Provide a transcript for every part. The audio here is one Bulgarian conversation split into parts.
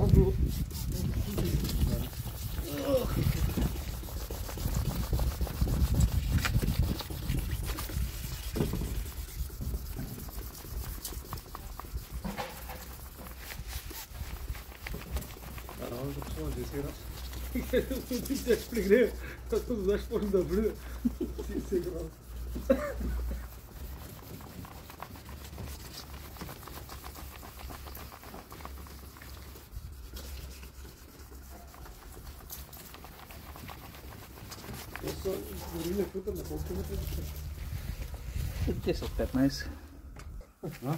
do... Caramba, já pessoas dizem graças. Eu te expliquei, está todos os pontos da bruna. Sim, sim, graças. It tastes that nice. Huh?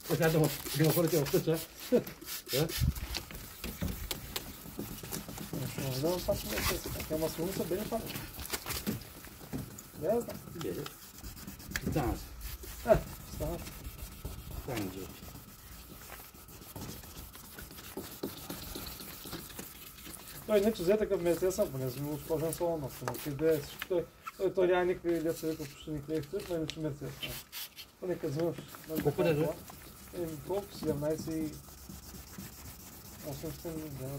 What's that? You know what it is? Yeah? Não faço mais. Tem uma segunda bem para. Beleza? Beleza. Então, Está. entendi. Той иначе взете към месец съм, не съм успожен са онос, но къде той няма никакви леца, века почти никакви ефтър, но иначе месец. Поне като вземаш... Колко да вземеш? Колко? 17 и... 800...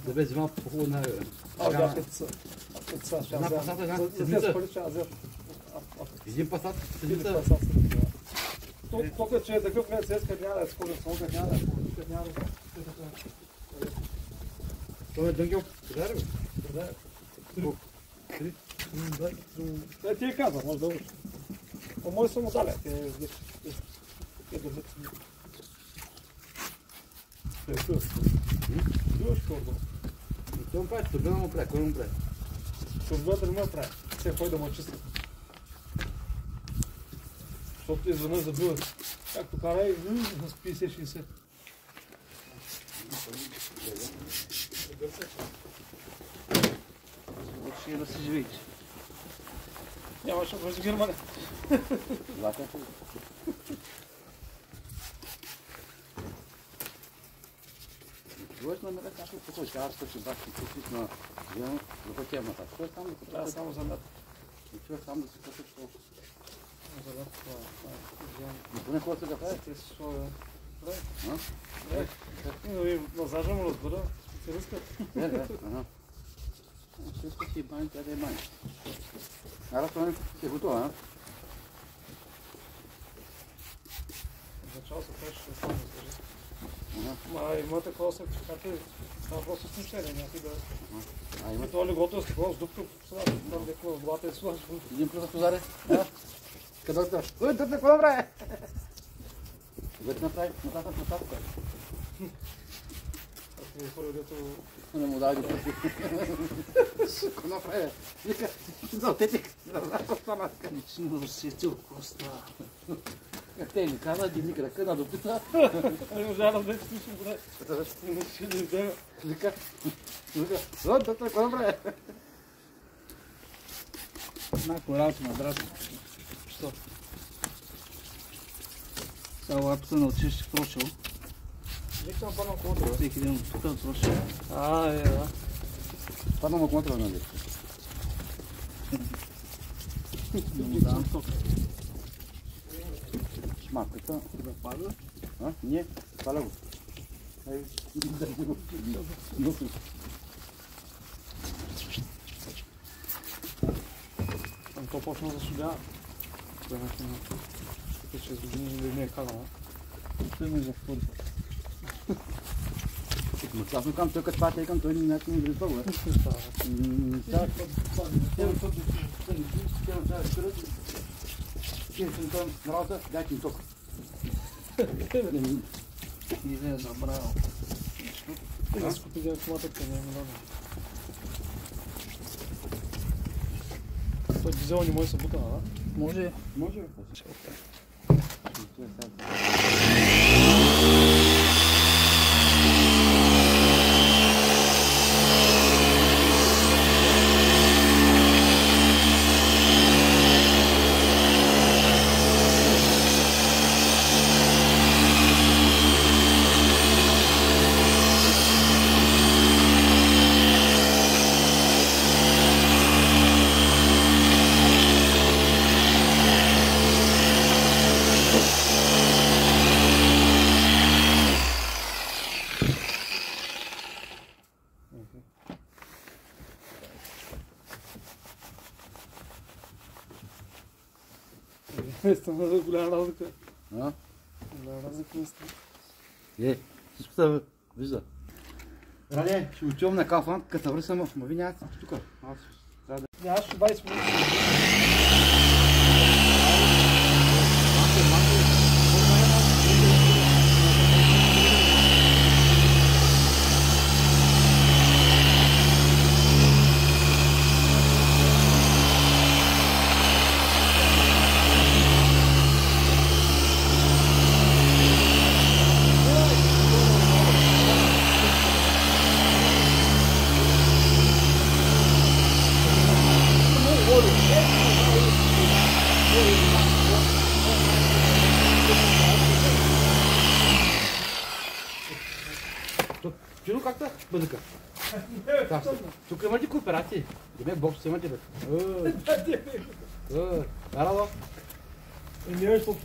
Да бе вземал по хубаво на... Да, 5 Една пасата, една седмица. Един пасат, седмица. Тук е, че е такъв месец, къде няма да е скорен сон, къде няма да е скорен, къде няма да е... Това е дънгел. Къде бе? Да, ти е казал, може да учи. По мой съм отдаля, те е добре. Те е със. Чуваш кордо? Той му прави, турбина му прави, кой му прави? Турбината не му прави, все ходи да му чисти. Защото изведнъж забиват. Както кара и с 50-60. Ще да се живееш. Нямаше да бъде германе. Лака. Чуваш ме на ръка, какво ще аз ще баш купиш на жена за пътемата. Чуваш само да Да, само за лед. Чуваш само да си купиш това. За лед това. Но поне хората да прави. Те са своя. Да. Мазажа му разбира. Специалистът. Да. Всичко си бани, тя да е бани. Ара това не е готова, а? Начало се правиш, ще стане, скажи. Има такова сертификат, това просто смущение, някакви да... Има това легото е с такова с дупка, там дето в главата е слъж. Един плюс козаре. Къде да? Ой, да какво направи? Къде направи? Нататък. Ако ми хора дето... Не му дай да пъти. Какво направи? Вика, залтетик. Какво стана? Лично усетил коста. Как те ни каза, дигни крака на дупица. Ами ужасно, вече си ще бъде. Ще ни взема. Вика, какво направи? Някой работа на брат. Що? Сега лапата на училище прошъл. Викам първо контра. Всеки ден тук е прошъл. Да. Падна му контра, нали? Да. Шмаката. Да пада. Не, паля го. Носи. То почна да судя. Това е нещо на 6 години или не е казано. Той ме завтори. Аз му казвам, той като това, тъй той някак не изрезва го. На работа, дайте им ток. И не е забравил. Аз купи за автоматъка, не е милиона. Той дизел не може да се бута, а? Може. Може. Наистина, голяма разлика. А? Голяма разлика, наистина. Всичко се вижда. Раде, ще отивам на Кафан, като навръщам, ма ви нямате тук. Аз трябва да... Нямаш 20 минути. Чудо как та бъдъка? Тук имате кооперации. Деме бокс имате бе. Ара, Нямаш по